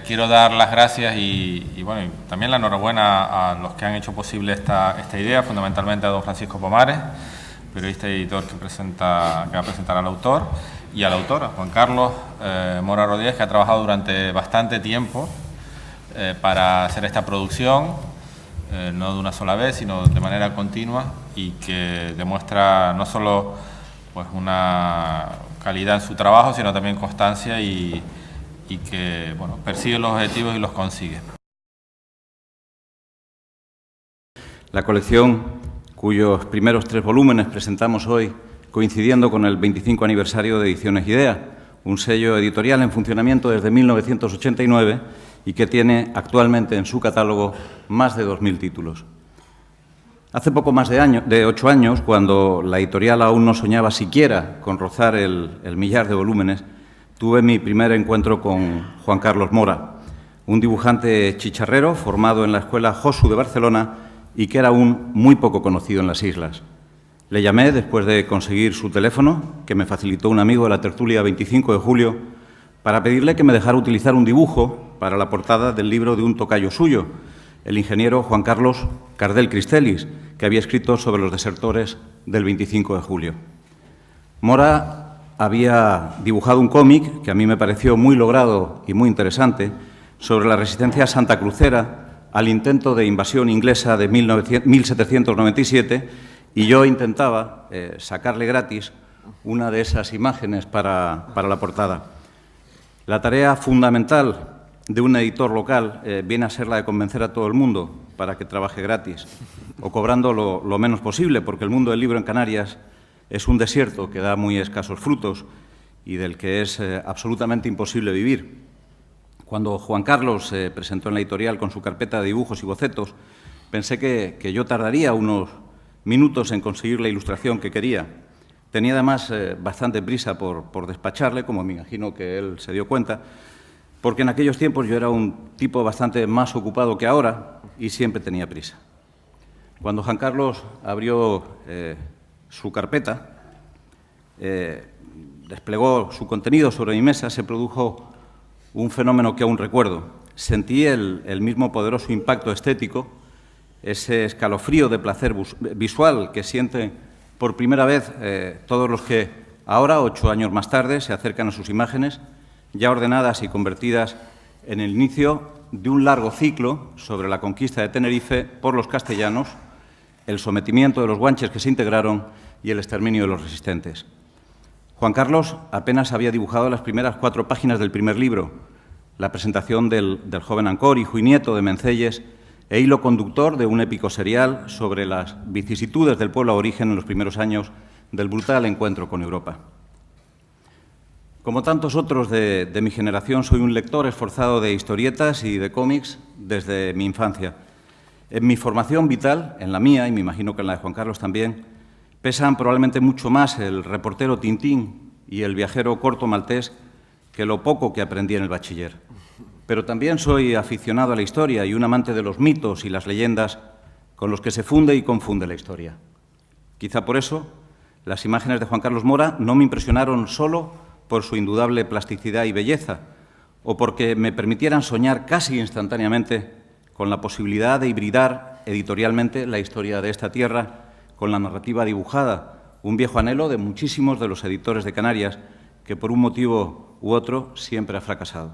Quiero dar las gracias y bueno, también la enhorabuena a los que han hecho posible esta idea, fundamentalmente a don Francisco Pomares, periodista y editor que va a presentar al autor, y a la autora, Juan Carlos Mora Rodríguez, que ha trabajado durante bastante tiempo para hacer esta producción, no de una sola vez, sino de manera continua, y que demuestra no solo pues una calidad en su trabajo, sino también constancia y que bueno, persigue los objetivos y los consigue. La colección, cuyos primeros 3 volúmenes presentamos hoy, coincidiendo con el 25 aniversario de Ediciones Idea, un sello editorial en funcionamiento desde 1989 y que tiene actualmente en su catálogo más de 2.000 títulos. Hace poco más de 8 años, cuando la editorial aún no soñaba siquiera con rozar el millar de volúmenes, tuve mi primer encuentro con Juan Carlos Mora, un dibujante chicharrero formado en la Escuela Josu de Barcelona y que era aún muy poco conocido en las islas. Le llamé después de conseguir su teléfono, que me facilitó un amigo de la tertulia 25 de julio, para pedirle que me dejara utilizar un dibujo para la portada del libro de un tocayo suyo, el ingeniero Juan Carlos Cardel Cristelis, que había escrito sobre los desertores del 25 de julio. Mora había dibujado un cómic que a mí me pareció muy logrado y muy interesante sobre la resistencia santacrucera al intento de invasión inglesa de 1797 y yo intentaba sacarle gratis una de esas imágenes para la portada. La tarea fundamental de un editor local viene a ser la de convencer a todo el mundo para que trabaje gratis o cobrando lo menos posible, porque el mundo del libro en Canarias es un desierto que da muy escasos frutos y del que es absolutamente imposible vivir. Cuando Juan Carlos se presentó en la editorial con su carpeta de dibujos y bocetos, pensé que yo tardaría unos minutos en conseguir la ilustración que quería. Tenía además bastante prisa por despacharle, como me imagino que él se dio cuenta, porque en aquellos tiempos yo era un tipo bastante más ocupado que ahora y siempre tenía prisa. Cuando Juan Carlos abrió su carpeta, desplegó su contenido sobre mi mesa, se produjo un fenómeno que aún recuerdo. Sentí el mismo poderoso impacto estético, ese escalofrío de placer visual que sienten por primera vez todos los que ahora, 8 años más tarde, se acercan a sus imágenes, ya ordenadas y convertidas en el inicio de un largo ciclo sobre la conquista de Tenerife por los castellanos, el sometimiento de los guanches que se integraron y el exterminio de los resistentes. Juan Carlos apenas había dibujado las primeras 4 páginas del primer libro, la presentación del joven Ancor, hijo y nieto de Mencelles, e hilo conductor de un épico serial sobre las vicisitudes del pueblo aborigen en los primeros años del brutal encuentro con Europa. Como tantos otros de mi generación, soy un lector esforzado de historietas y de cómics desde mi infancia. En mi formación vital, en la mía, y me imagino que en la de Juan Carlos también, pesan probablemente mucho más el reportero Tintín y el viajero Corto Maltés que lo poco que aprendí en el bachiller. Pero también soy aficionado a la historia y un amante de los mitos y las leyendas con los que se funde y confunde la historia. Quizá por eso las imágenes de Juan Carlos Mora no me impresionaron solo por su indudable plasticidad y belleza, o porque me permitieran soñar casi instantáneamente con la posibilidad de hibridar editorialmente la historia de esta tierra con la narrativa dibujada, un viejo anhelo de muchísimos de los editores de Canarias que por un motivo u otro siempre ha fracasado.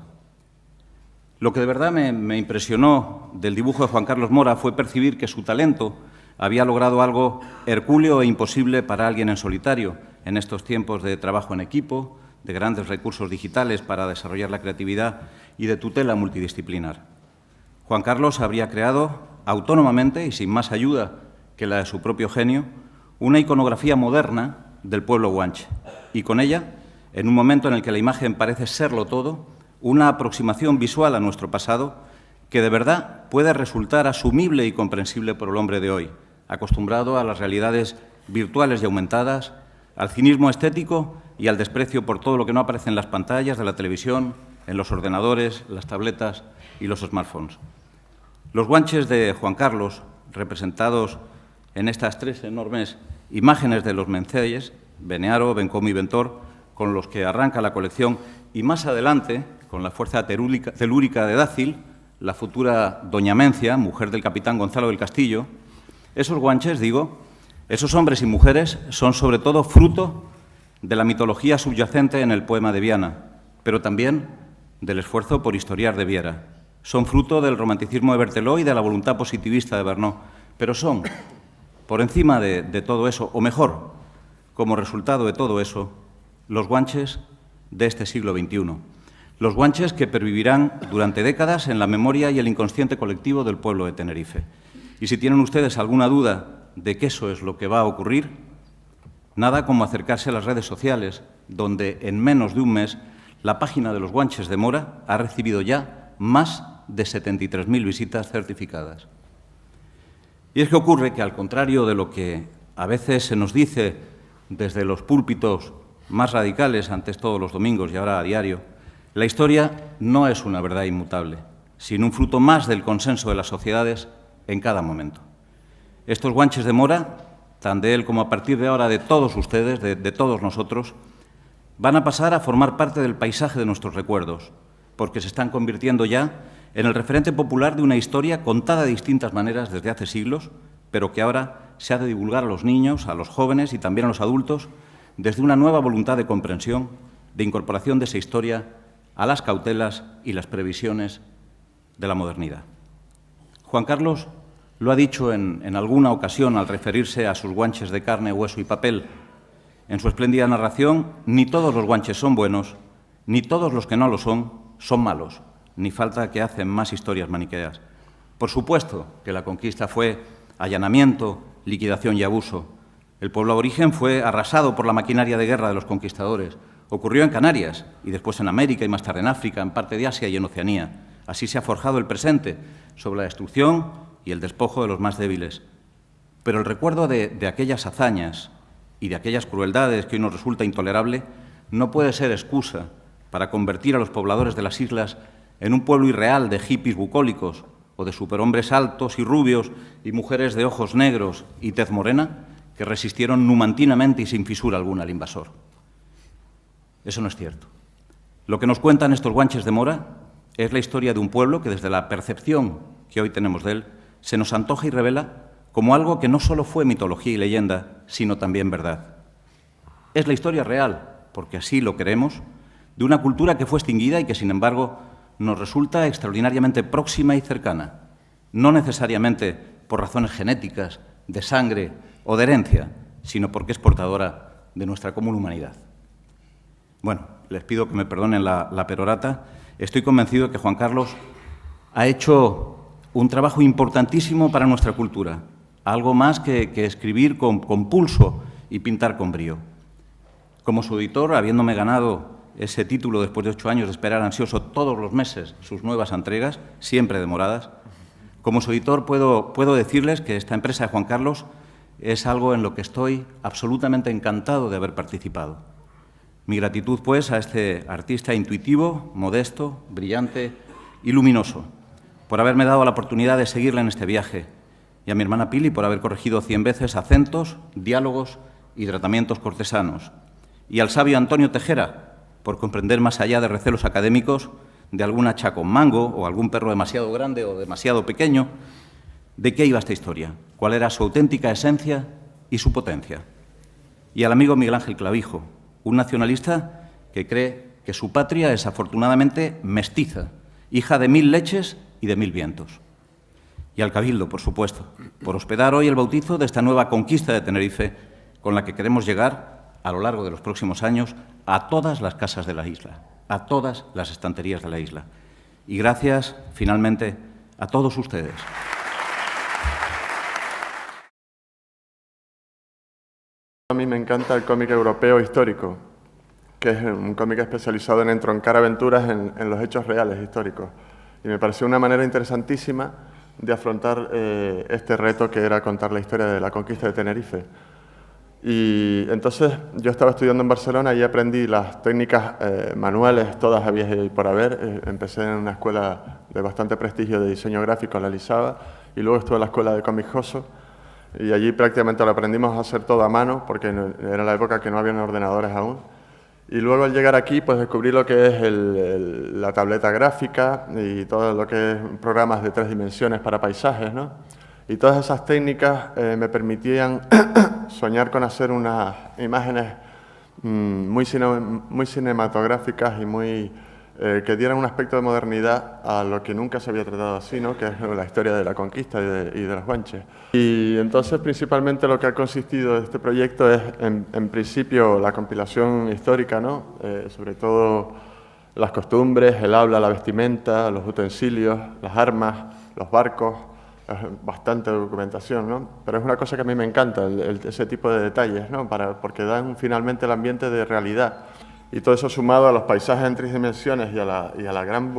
Lo que de verdad me impresionó del dibujo de Juan Carlos Mora fue percibir que su talento había logrado algo hercúleo e imposible para alguien en solitario en estos tiempos de trabajo en equipo, de grandes recursos digitales para desarrollar la creatividad y de tutela multidisciplinar. Juan Carlos habría creado autónomamente y sin más ayuda que la de su propio genio una iconografía moderna del pueblo guanche y con ella, en un momento en el que la imagen parece serlo todo, una aproximación visual a nuestro pasado que de verdad puede resultar asumible y comprensible por el hombre de hoy, acostumbrado a las realidades virtuales y aumentadas, al cinismo estético y al desprecio por todo lo que no aparece en las pantallas de la televisión, en los ordenadores, las tabletas y los smartphones. Los guanches de Juan Carlos, representados en estas 3 enormes imágenes de los Mencelles, Benearo, Bencomo y Ventor, con los que arranca la colección, y más adelante, con la fuerza telúrica de Dácil, la futura doña Mencia, mujer del capitán Gonzalo del Castillo, esos guanches, digo, esos hombres y mujeres son sobre todo fruto de la mitología subyacente en el poema de Viana, pero también del esfuerzo por historiar de Viera. Son fruto del romanticismo de Berthelot y de la voluntad positivista de Bernot, pero son, por encima de todo eso, o mejor, como resultado de todo eso, los guanches de este siglo XXI. Los guanches que pervivirán durante décadas en la memoria y el inconsciente colectivo del pueblo de Tenerife. Y si tienen ustedes alguna duda de que eso es lo que va a ocurrir, nada como acercarse a las redes sociales, donde en menos de un mes la página de los guanches de Mora ha recibido ya más de 73.000 visitas certificadas. Y es que ocurre que, al contrario de lo que a veces se nos dice desde los púlpitos más radicales, antes todos los domingos y ahora a diario, la historia no es una verdad inmutable, sino un fruto más del consenso de las sociedades en cada momento. Estos guanches de Mora, tan de él como a partir de ahora de todos ustedes, de todos nosotros, van a pasar a formar parte del paisaje de nuestros recuerdos, porque se están convirtiendo ya en el referente popular de una historia contada de distintas maneras desde hace siglos, pero que ahora se ha de divulgar a los niños, a los jóvenes y también a los adultos, desde una nueva voluntad de comprensión, de incorporación de esa historia a las cautelas y las previsiones de la modernidad. Juan Carlos lo ha dicho en alguna ocasión al referirse a sus guanches de carne, hueso y papel. En su espléndida narración, ni todos los guanches son buenos, ni todos los que no lo son malos, ni falta que hacen más historias maniqueas. Por supuesto que la conquista fue allanamiento, liquidación y abuso. El pueblo aborigen fue arrasado por la maquinaria de guerra de los conquistadores. Ocurrió en Canarias y después en América y más tarde en África, en parte de Asia y en Oceanía. Así se ha forjado el presente sobre la destrucción y el despojo de los más débiles. Pero el recuerdo de aquellas hazañas y de aquellas crueldades que hoy nos resulta intolerable no puede ser excusa para convertir a los pobladores de las islas en un pueblo irreal de hippies bucólicos o de superhombres altos y rubios y mujeres de ojos negros y tez morena que resistieron numantinamente y sin fisura alguna al invasor. Eso no es cierto. Lo que nos cuentan estos guanches de Mora es la historia de un pueblo que, desde la percepción que hoy tenemos de él, se nos antoja y revela como algo que no solo fue mitología y leyenda, sino también verdad. Es la historia real, porque así lo queremos, de una cultura que fue extinguida y que, sin embargo, nos resulta extraordinariamente próxima y cercana, no necesariamente por razones genéticas, de sangre o de herencia, sino porque es portadora de nuestra común humanidad. Bueno, les pido que me perdonen la perorata. Estoy convencido de que Juan Carlos ha hecho un trabajo importantísimo para nuestra cultura, algo más que escribir con pulso y pintar con brío. Como su editor, habiéndome ganado ese título después de 8 años de esperar ansioso todos los meses sus nuevas entregas, siempre demoradas, como su editor puedo decirles que esta empresa de Juan Carlos es algo en lo que estoy absolutamente encantado de haber participado. Mi gratitud, pues, a este artista intuitivo, modesto, brillante y luminoso, por haberme dado la oportunidad de seguirle en este viaje, y a mi hermana Pili por haber corregido 100 veces acentos, diálogos y tratamientos cortesanos, y al sabio Antonio Tejera por comprender más allá de recelos académicos de algún hacha con mango o algún perro demasiado grande o demasiado pequeño, de qué iba esta historia, cuál era su auténtica esencia y su potencia. Y al amigo Miguel Ángel Clavijo, un nacionalista que cree que su patria es afortunadamente mestiza, hija de 1000 leches y de 1000 vientos. Y al Cabildo, por supuesto, por hospedar hoy el bautizo de esta nueva conquista de Tenerife, con la que queremos llegar, a lo largo de los próximos años, a todas las casas de la isla, a todas las estanterías de la isla. Y gracias, finalmente, a todos ustedes. A mí me encanta el cómic europeo histórico, que es un cómic especializado en entroncar aventuras en los hechos reales históricos. Y me pareció una manera interesantísima de afrontar este reto que era contar la historia de la conquista de Tenerife. Y entonces yo estaba estudiando en Barcelona y aprendí las técnicas manuales, todas habidas y por haber. Empecé en una escuela de bastante prestigio de diseño gráfico, en la Lisada, y luego estuve en la escuela de cómic Joso. Y allí prácticamente lo aprendimos a hacer todo a mano, porque era la época que no habían ordenadores aún. Y luego al llegar aquí, pues descubrí lo que es la tableta gráfica y todo lo que es programas de 3 dimensiones para paisajes, ¿no? Y todas esas técnicas me permitían soñar con hacer unas imágenes muy cinematográficas y que dieran un aspecto de modernidad a lo que nunca se había tratado así, ¿no? Que es la historia de la conquista y de los guanches. Y entonces, principalmente, lo que ha consistido este proyecto es, en principio, la compilación histórica, ¿no? Sobre todo las costumbres, el habla, la vestimenta, los utensilios, las armas, los barcos, bastante documentación, ¿no? Pero es una cosa que a mí me encanta, ese tipo de detalles, ¿no? Porque dan finalmente el ambiente de realidad. Y todo eso sumado a los paisajes en 3 dimensiones y a la gran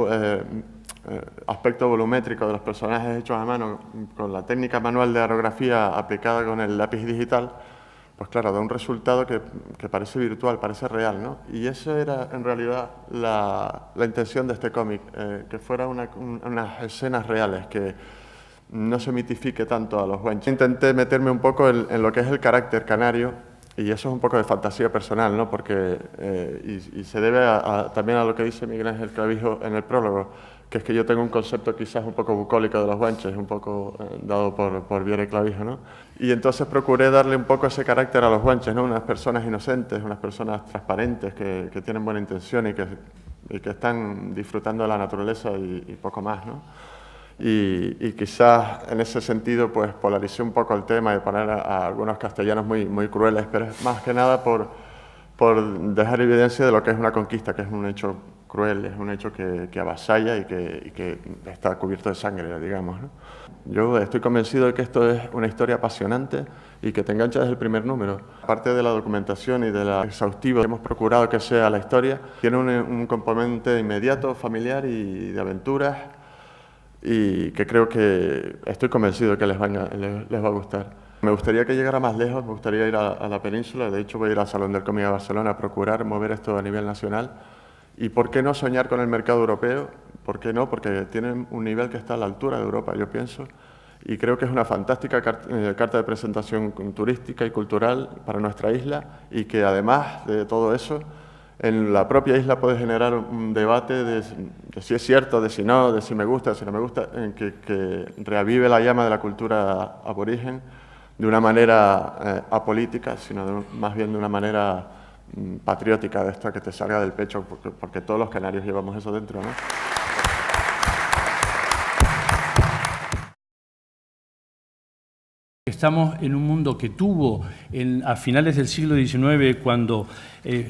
aspecto volumétrico de los personajes hechos a mano, con la técnica manual de aerografía aplicada con el lápiz digital, pues claro, da un resultado que parece virtual, parece real, ¿no? Y eso era en realidad la intención de este cómic, que fuera unas escenas reales, que no se mitifique tanto a los guanches. Intenté meterme un poco en lo que es el carácter canario. Y eso es un poco de fantasía personal, ¿no? Porque, y se debe también a lo que dice Miguel Ángel Clavijo en el prólogo, que es que yo tengo un concepto quizás un poco bucólico de los guanches, un poco dado por Viera y Clavijo, ¿no? Y entonces procuré darle un poco ese carácter a los guanches, ¿no? Unas personas inocentes, unas personas transparentes, que tienen buena intención y que están disfrutando de la naturaleza y poco más, ¿no? Y quizás en ese sentido pues polaricé un poco el tema de poner a algunos castellanos muy crueles, pero es más que nada por dejar evidencia de lo que es una conquista, que es un hecho cruel, es un hecho que avasalla y que está cubierto de sangre, digamos, ¿no? Yo estoy convencido de que esto es una historia apasionante y que te engancha desde el primer número. Aparte de la documentación y de la exhaustiva que hemos procurado que sea la historia, tiene un componente inmediato, familiar y de aventuras, y que creo que estoy convencido de que les va a gustar. Me gustaría que llegara más lejos, me gustaría ir a la península, de hecho voy a ir al Salón del Cómic de Barcelona a procurar mover esto a nivel nacional. ¿Y por qué no soñar con el mercado europeo? ¿Por qué no? Porque tienen un nivel que está a la altura de Europa, yo pienso, y creo que es una fantástica carta de presentación turística y cultural para nuestra isla, y que además de todo eso, en la propia isla puede generar un debate de si es cierto, de si no, de si me gusta, de si no me gusta, en que reavive la llama de la cultura aborigen de una manera apolítica, sino más bien de una manera patriótica, de esta que te salga del pecho, porque todos los canarios llevamos eso dentro, ¿no? Estamos en un mundo que tuvo a finales del siglo XIX, cuando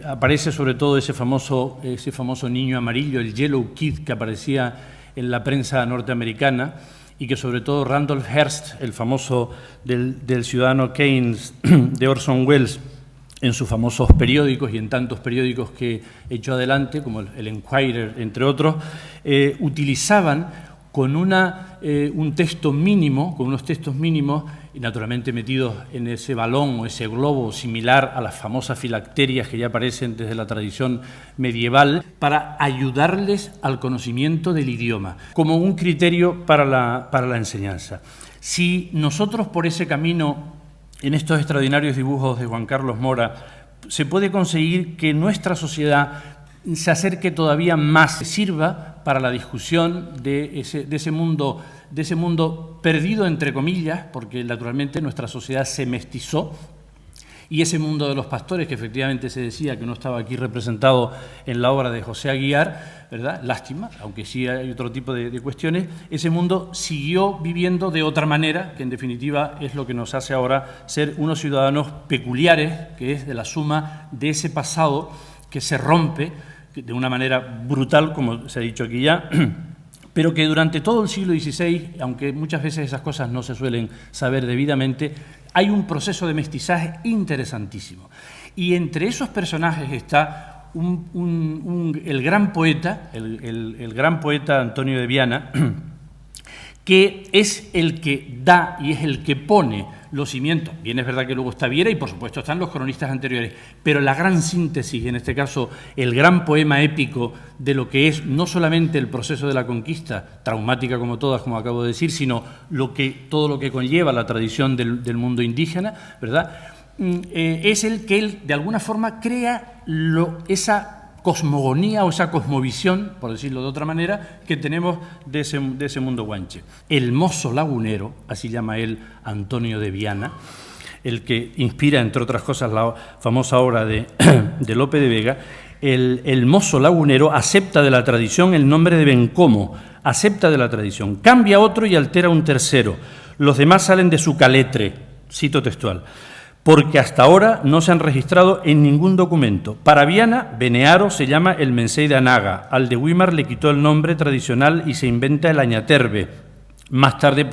aparece sobre todo ese famoso niño amarillo, el Yellow Kid, que aparecía en la prensa norteamericana, y que sobre todo Randolph Hearst, el famoso del ciudadano Keynes de Orson Welles, en sus famosos periódicos y en tantos periódicos que echó adelante, como el Enquirer, entre otros, utilizaban con un texto mínimo, con unos textos mínimos, y naturalmente metidos en ese balón o ese globo similar a las famosas filacterias que ya aparecen desde la tradición medieval, para ayudarles al conocimiento del idioma, como un criterio para la enseñanza. Si nosotros por ese camino, en estos extraordinarios dibujos de Juan Carlos Mora, se puede conseguir que nuestra sociedad se acerque todavía más, sirva para la discusión de ese mundo perdido, entre comillas, porque naturalmente nuestra sociedad se mestizó, y ese mundo de los pastores, que efectivamente se decía que no estaba aquí representado en la obra de José Aguiar, ¿verdad? Lástima, aunque sí hay otro tipo de cuestiones, ese mundo siguió viviendo de otra manera, que en definitiva es lo que nos hace ahora ser unos ciudadanos peculiares, que es de la suma de ese pasado que se rompe de una manera brutal, como se ha dicho aquí ya, pero que durante todo el siglo XVI, aunque muchas veces esas cosas no se suelen saber debidamente, hay un proceso de mestizaje interesantísimo. Y entre esos personajes está el gran poeta, el gran poeta Antonio de Viana, que es el que da y es el que pone los cimientos. Bien, es verdad que luego está Viera y, por supuesto, están los cronistas anteriores, pero la gran síntesis, en este caso, el gran poema épico de lo que es no solamente el proceso de la conquista, traumática como todas, como acabo de decir, sino todo lo que conlleva la tradición del mundo indígena, ¿verdad? es el que él, de alguna forma, crea esa cosmogonía o esa cosmovisión, por decirlo de otra manera, que tenemos de ese mundo guanche. El mozo lagunero, así llama él Antonio de Viana, el que inspira, entre otras cosas, la famosa obra de Lope de Vega. El mozo lagunero acepta de la tradición el nombre de Bencomo, acepta de la tradición, cambia otro y altera un tercero. Los demás salen de su caletre, cito textual, porque hasta ahora no se han registrado en ningún documento. Para Viana, Benearo se llama el Mensei de Anaga, al de Weimar le quitó el nombre tradicional y se inventa el Añaterbe, más tarde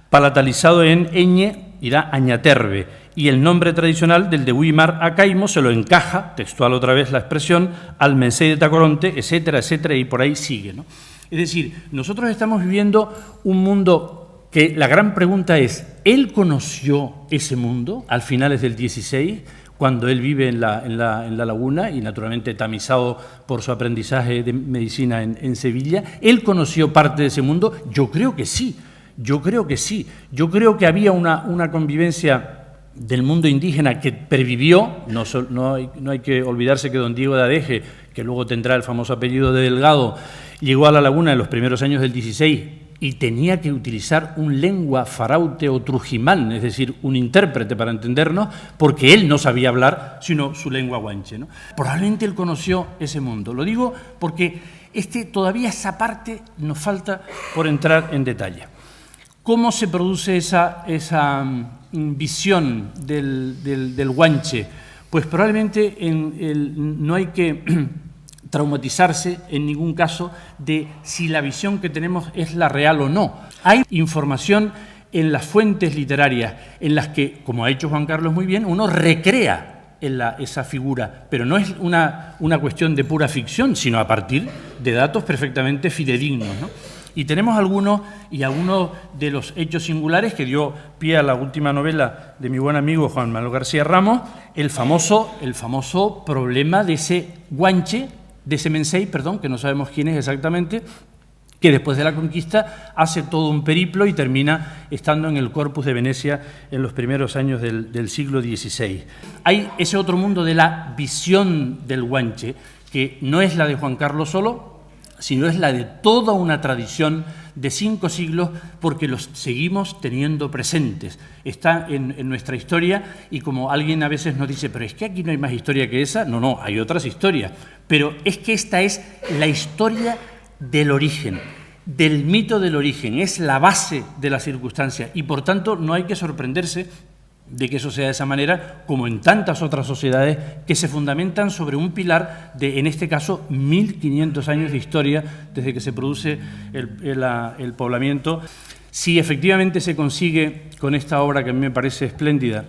palatalizado en Eñe, irá Añaterbe, y el nombre tradicional del de Weimar a Caimo se lo encaja, textual otra vez la expresión, al Mensei de Tacoronte, etcétera, etcétera, y por ahí sigue, ¿no? Es decir, nosotros estamos viviendo un mundo que la gran pregunta es, ¿él conoció ese mundo al finales del 16, cuando él vive en la laguna y naturalmente tamizado por su aprendizaje de medicina en Sevilla? ¿Él conoció parte de ese mundo? Yo creo que sí, yo creo que sí. Yo creo que había una convivencia del mundo indígena que pervivió. No hay que olvidarse que don Diego de Adeje, que luego tendrá el famoso apellido de Delgado, llegó a la laguna en los primeros años del 16 y tenía que utilizar un lengua faraute o trujimán, es decir, un intérprete para entendernos, porque él no sabía hablar sino su lengua guanche, ¿no? Probablemente él conoció ese mundo. Lo digo porque todavía esa parte nos falta por entrar en detalle. ¿Cómo se produce esa visión del guanche? Pues probablemente no hay que traumatizarse en ningún caso de si la visión que tenemos es la real o no. Hay información en las fuentes literarias en las que, como ha hecho Juan Carlos muy bien, uno recrea esa figura, pero no es una cuestión de pura ficción, sino a partir de datos perfectamente fidedignos, ¿no? Y tenemos algunos de los hechos singulares que dio pie a la última novela de mi buen amigo Juan Manuel García Ramos, el famoso problema de ese guanche, de ese mensei, perdón, que no sabemos quién es exactamente, que después de la conquista hace todo un periplo y termina estando en el Corpus de Venecia en los primeros años del siglo XVI. Hay ese otro mundo de la visión del guanche, que no es la de Juan Carlos solo, sino es la de toda una tradición de 5 siglos, porque los seguimos teniendo presentes. Está en nuestra historia y como alguien a veces nos dice, pero es que aquí no hay más historia que esa. No, hay otras historias. Pero es que esta es la historia del origen, del mito del origen, es la base de la circunstancia y por tanto no hay que sorprenderse de que eso sea de esa manera, como en tantas otras sociedades que se fundamentan sobre un pilar de, en este caso, 1500 años de historia desde que se produce el poblamiento. Si efectivamente se consigue con esta obra, que a mí me parece espléndida,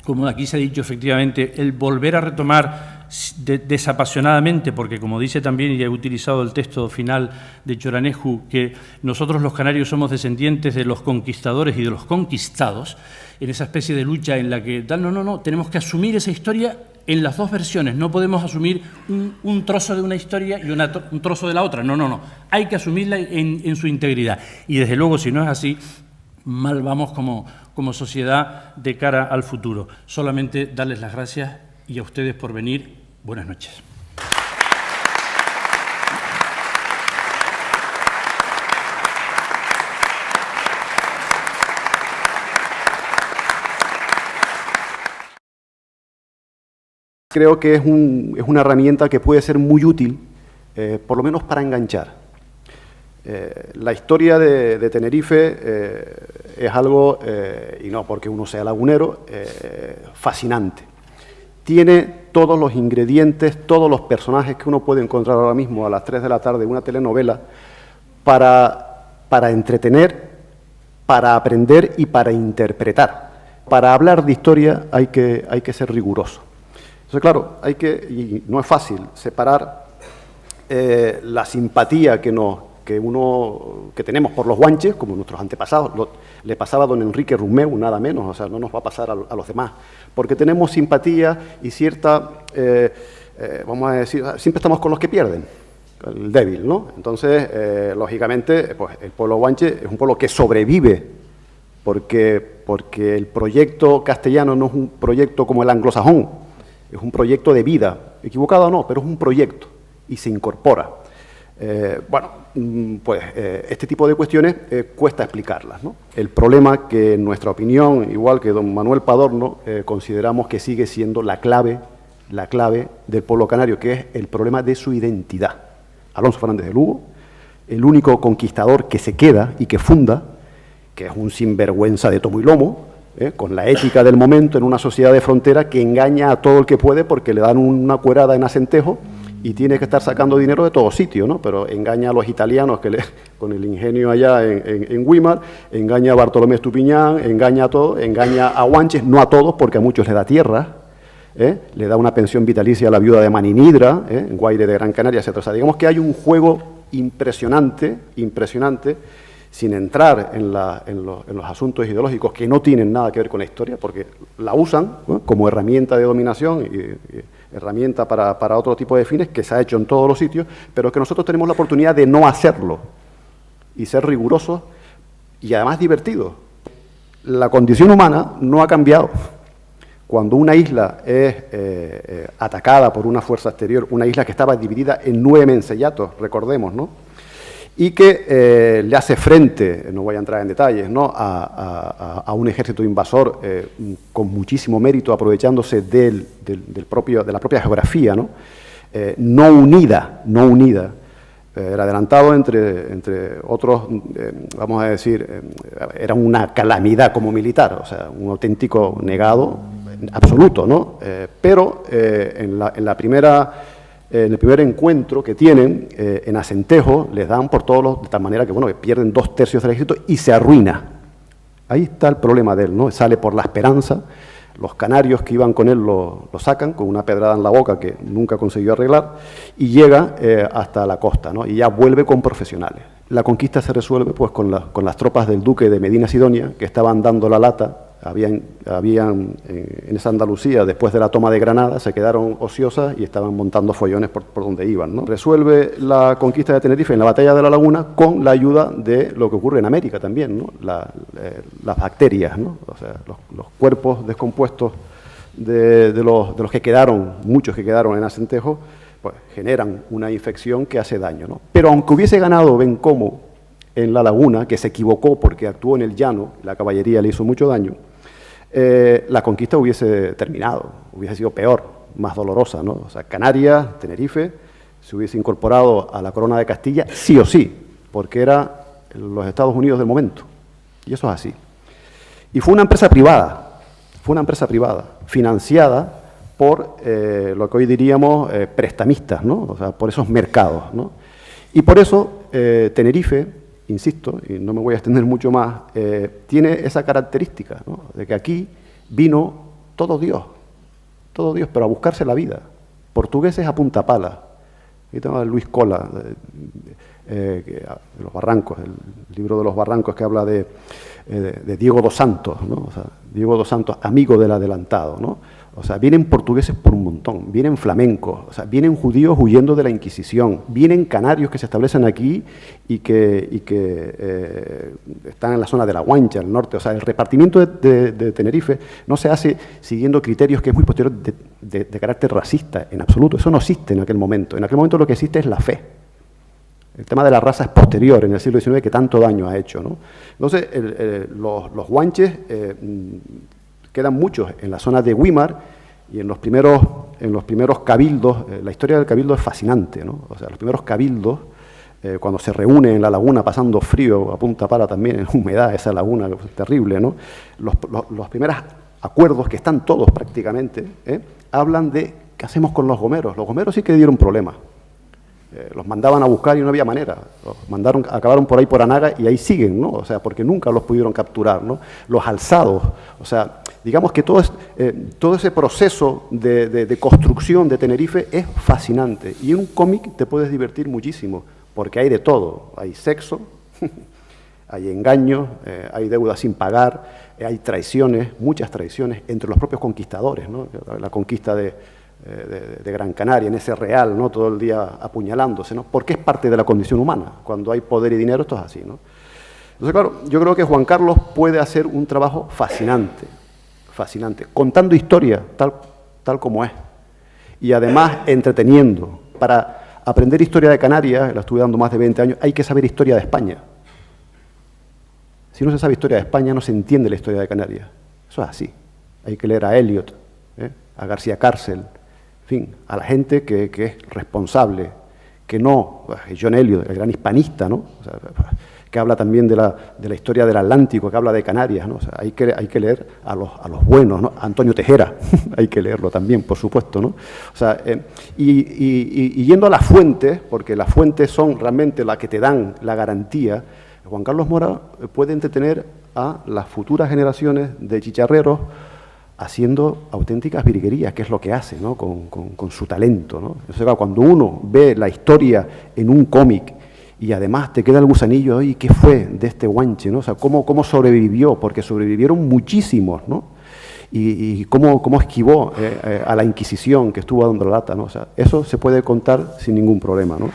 como aquí se ha dicho, efectivamente, el volver a retomar desapasionadamente, porque como dice también, y he utilizado el texto final de Choraneju, que nosotros los canarios somos descendientes de los conquistadores y de los conquistados, en esa especie de lucha en la que no, tenemos que asumir esa historia en las dos versiones, no podemos asumir un trozo de una historia y un trozo de la otra, no, hay que asumirla en su integridad. Y desde luego, si no es así, mal vamos como sociedad de cara al futuro. Solamente darles las gracias y a ustedes por venir. Buenas noches. Creo que es una herramienta que puede ser muy útil, por lo menos para enganchar. La historia de Tenerife es algo, y no porque uno sea lagunero, fascinante. Tiene todos los ingredientes, todos los personajes que uno puede encontrar ahora mismo a las 3 de la tarde en una telenovela para entretener, para aprender y para interpretar. Para hablar de historia hay que ser riguroso. Entonces, claro, y no es fácil, separar la simpatía que tenemos por los guanches, como nuestros antepasados, le pasaba a don Enrique Rumeu, nada menos, o sea, no nos va a pasar a los demás, porque tenemos simpatía y cierta, vamos a decir, siempre estamos con los que pierden, el débil, ¿no? Entonces, lógicamente, pues el pueblo guanche es un pueblo que sobrevive porque el proyecto castellano no es un proyecto como el anglosajón, es un proyecto de vida, equivocado o no, pero es un proyecto y se incorpora. Este tipo de cuestiones cuesta explicarlas, ¿no? El problema que en nuestra opinión, igual que don Manuel Padorno, consideramos que sigue siendo la clave del pueblo canario, que es el problema de su identidad. Alonso Fernández de Lugo, el único conquistador que se queda y que funda, que es un sinvergüenza de tomo y lomo, con la ética del momento en una sociedad de frontera que engaña a todo el que puede porque le dan una cuerada en Acentejo y tiene que estar sacando dinero de todo sitio, ¿no? Pero engaña a los italianos con el ingenio allá en Weimar, engaña a Bartolomé Estupiñán, engaña a todos, engaña a Guanches, no a todos porque a muchos les da tierra, le da una pensión vitalicia a la viuda de Maninidra, en Guaire de Gran Canaria, etc. O sea, digamos que hay un juego impresionante, sin entrar en los asuntos ideológicos que no tienen nada que ver con la historia, porque la usan, ¿no?, como herramienta de dominación y herramienta para otro tipo de fines, que se ha hecho en todos los sitios, pero que nosotros tenemos la oportunidad de no hacerlo y ser rigurosos y además divertidos. La condición humana no ha cambiado. Cuando una isla es atacada por una fuerza exterior, una isla que estaba dividida en 9 mencellatos, recordemos, ¿no?, y que le hace frente, no voy a entrar en detalles, ¿no?, a un ejército invasor con muchísimo mérito, aprovechándose de la propia geografía, ¿no?, no unida, era adelantado entre otros, vamos a decir, era una calamidad como militar, o sea, un auténtico negado absoluto, ¿no? Pero en el primer encuentro que tienen en Acentejo, les dan por todos los, de tal manera que, bueno, que pierden 2/3 del ejército y se arruina. Ahí está el problema de él, ¿no? Sale por la esperanza, los canarios que iban con él lo sacan con una pedrada en la boca que nunca consiguió arreglar y llega hasta la costa, ¿no? Y ya vuelve con profesionales. La conquista se resuelve pues con las tropas del duque de Medina Sidonia, que estaban dando la lata. Habían en esa Andalucía, después de la toma de Granada, se quedaron ociosas y estaban montando follones por donde iban, ¿no? Resuelve la conquista de Tenerife en la batalla de la Laguna con la ayuda de lo que ocurre en América también, ¿no? Las bacterias, ¿no? O sea, los cuerpos descompuestos de los que quedaron, muchos que quedaron en Acentejo, pues generan una infección que hace daño, ¿no? Pero aunque hubiese ganado Bencomo en la Laguna, que se equivocó porque actuó en el llano, la caballería le hizo mucho daño, la conquista hubiese terminado, hubiese sido peor, más dolorosa, ¿no? O sea, Canarias, Tenerife, se hubiese incorporado a la corona de Castilla, sí o sí, porque era los Estados Unidos del momento, y eso es así. Y fue una empresa privada, financiada por lo que hoy diríamos prestamistas, ¿no? O sea, por esos mercados, ¿no? Y por eso Tenerife, insisto, y no me voy a extender mucho más, tiene esa característica, ¿no?, de que aquí vino todo Dios, pero a buscarse la vida. Portugueses a punta pala. Aquí tenemos a Luis Cola, de los Barrancos, el libro de los Barrancos que habla de Diego dos Santos, ¿no? O sea, Diego dos Santos, amigo del adelantado, ¿no? O sea, vienen portugueses por un montón, vienen flamencos, o sea, vienen judíos huyendo de la Inquisición, vienen canarios que se establecen aquí y que están en la zona de La Guancha, el norte. O sea, el repartimiento de Tenerife no se hace siguiendo criterios que es muy posterior de carácter racista, en absoluto. Eso no existe en aquel momento. En aquel momento lo que existe es la fe. El tema de la raza es posterior, en el siglo XIX, que tanto daño ha hecho, ¿no? Entonces, los guanches quedan muchos en la zona de Weimar y en los primeros cabildos. La historia del cabildo es fascinante, ¿no? O sea, los primeros cabildos, cuando se reúnen en la laguna pasando frío, a punta pala también, en humedad, esa laguna es terrible, ¿no? Los primeros acuerdos, que están todos prácticamente, hablan de qué hacemos con los gomeros. Los gomeros sí que dieron problemas. Los mandaban a buscar y no había manera. Acabaron por ahí por Anaga y ahí siguen, ¿no? O sea, porque nunca los pudieron capturar, ¿no? Los alzados, o sea, digamos que todo ese proceso de construcción de Tenerife es fascinante. Y en un cómic te puedes divertir muchísimo, porque hay de todo. Hay sexo, hay engaños, hay deudas sin pagar, hay traiciones, muchas traiciones entre los propios conquistadores, ¿no? La conquista de Gran Canaria, en ese real, ¿no?, todo el día apuñalándose, ¿no?, porque es parte de la condición humana. Cuando hay poder y dinero, esto es así, ¿no? Entonces, claro, yo creo que Juan Carlos puede hacer un trabajo fascinante, fascinante, contando historia tal como es, y además entreteniendo. Para aprender historia de Canarias, la estuve dando más de 20 años, hay que saber historia de España. Si no se sabe historia de España, no se entiende la historia de Canarias. Eso es así. Hay que leer a Eliot, a García Cárcel, en fin, a la gente que es responsable, que no, John Eliot, el gran hispanista, ¿no? O sea, que habla también de la historia del Atlántico, que habla de Canarias, ¿no? O sea, hay que leer a los buenos, ¿no? Antonio Tejera, hay que leerlo también, por supuesto, ¿no? O sea, y yendo a las fuentes, porque las fuentes son realmente las que te dan la garantía, Juan Carlos Mora puede entretener a las futuras generaciones de chicharreros haciendo auténticas virguerías, que es lo que hace, ¿no? Con su talento, ¿no? Entonces, claro, cuando uno ve la historia en un cómic y además te queda el gusanillo, ¿y qué fue de este guanche, ¿no? O sea, cómo sobrevivió, porque sobrevivieron muchísimos, ¿no? Y cómo esquivó a la Inquisición que estuvo dando la lata, ¿no? O sea, eso se puede contar sin ningún problema, ¿no?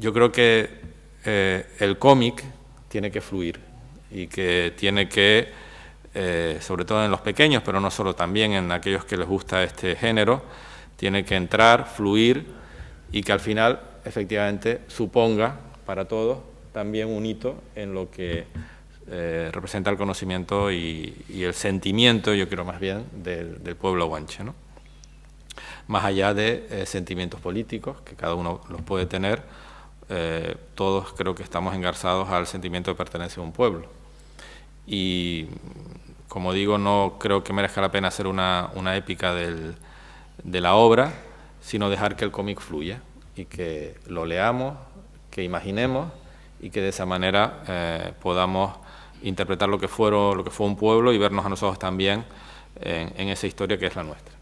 Yo creo que el cómic tiene que fluir y que tiene que, sobre todo en los pequeños, pero no solo, también en aquellos que les gusta este género, tiene que entrar, fluir y que al final efectivamente suponga para todos también un hito en lo que representa el conocimiento y el sentimiento, yo creo más bien, del pueblo guanche, ¿no? Más allá de sentimientos políticos, que cada uno los puede tener, todos creo que estamos engarzados al sentimiento de pertenencia a un pueblo. Y, como digo, no creo que merezca la pena hacer una épica de la obra, sino dejar que el cómic fluya y que lo leamos, que imaginemos y que de esa manera podamos interpretar lo que fue un pueblo y vernos a nosotros también en esa historia que es la nuestra.